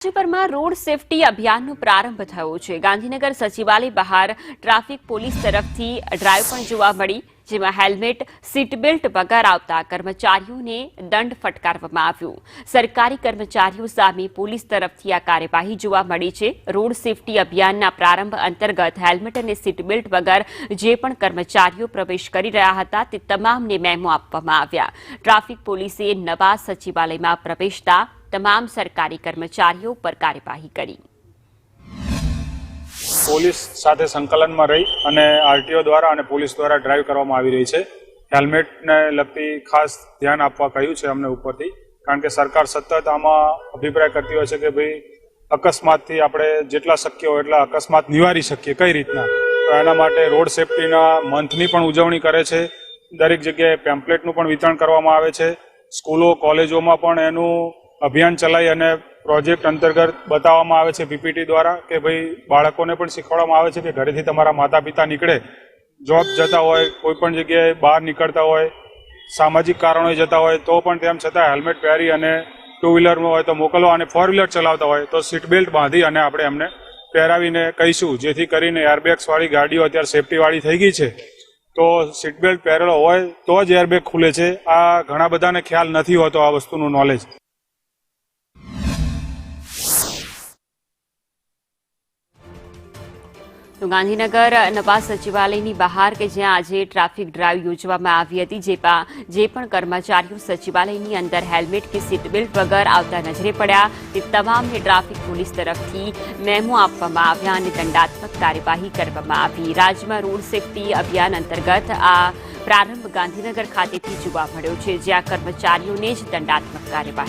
રાજ્યભરમાં road safety અભિયાનનો પ્રારંભ થયો છે। ગાંધીનગર સચિવાલય બહાર ટ્રાફિક પોલીસ તરફથી ડ્રાઈવ પણ જોવા મળી, જેમાં હેલ્મેટ, સીટ બેલ્ટ વગર આવતા કર્મચારીઓને દંડ ફટકારવામાં આવ્યો। સરકારી કર્મચારીઓ સામે પોલીસ તરફથી આ કાર્યવાહી જોવા મળી છે। રોડ સેફટી અભિયાનના પ્રારંભ અંતર્ગત હેલ્મેટ અને સીટ બેલ્ટ વગર જે પણ કર્મચારીઓ પ્રવેશ કરી રહ્યા હતા તે તમામને મેમો આપવામાં આવ્યા। ટ્રાફિક પોલીસે નવા સચિવાલયમાં પ્રવેશતા તમામ સરકારી કર્મચારીઓ પર કાર્યવાહી કરી। પોલીસ સાથે સંકલનમાં રહી અને આરટીઓ દ્વારા અને પોલીસ દ્વારા ડ્રાઈવ કરવામાં આવી રહી છે। હેલ્મેટને લગતી ખાસ ધ્યાન આપવા કહ્યું છે અમને ઉપરથી, કારણ કે સરકાર સતત આમાં અભિપ્રાય કરતી હોય છે કે ભાઈ અકસ્માતથી આપણે જેટલા શક્ય હોય એટલા અકસ્માત નિવારી શકીએ કઈ રીતના, તો એના માટે રોડ સેફટીના મંથની પણ ઉજવણી કરે છે। દરેક જગ્યાએ પેમ્પલેટનું પણ વિતરણ કરવામાં આવે છે। સ્કૂલો કોલેજોમાં પણ એનું અભિયાન ચલાવી અને પ્રોજેક્ટ અંતર્ગત બતાવવામાં આવે છે પીપીટી દ્વારા કે ભાઈ બાળકોને પણ શીખવાડવામાં આવે છે કે ઘરેથી તમારા માતા પિતા નીકળે, જોબ જતા હોય, કોઈ પણ જગ્યાએ બહાર નીકળતા હોય, સામાજિક કારણોએ જતા હોય તો પણ તેમ છતાં હેલ્મેટ પહેરી અને ટુ વ્હીલરમાં હોય તો મોકલવા અને ફોર વ્હીલર ચલાવતા હોય તો સીટ બેલ્ટ બાંધી અને આપણે એમને પહેરાવીને કહીશું, જેથી કરીને એરબેગ્સ વાળી ગાડીઓ અત્યારે સેફટી વાળી થઈ ગઈ છે, તો સીટ બેલ્ટ પહેરેલો હોય તો જ એરબેગ ખુલે છે। આ ઘણા બધાને ખ્યાલ નથી હોતો આ વસ્તુનું નોલેજ। તો ગાંધીનગર નવા સચિવાલયની બહાર કે જ્યાં આજે ટ્રાફિક ડ્રાઈવ યોજવામાં આવી હતી, જે પણ કર્મચારીઓ સચિવાલયની અંદર હેલ્મેટ કે સીટ બેલ્ટ વગર આવતા નજરે પડ્યા તે તમામને ટ્રાફિક પોલીસ તરફથી મેમો આપવામાં આવ્યા અને દંડાત્મક કાર્યવાહી કરવામાં આવી। રાજ્યમાં રોડ સેફટી અભિયાન અંતર્ગત આ પ્રારંભ ગાંધીનગર ખાતેથી જોવા મળ્યો છે, જ્યાં કર્મચારીઓને જ દંડાત્મક કાર્યવાહી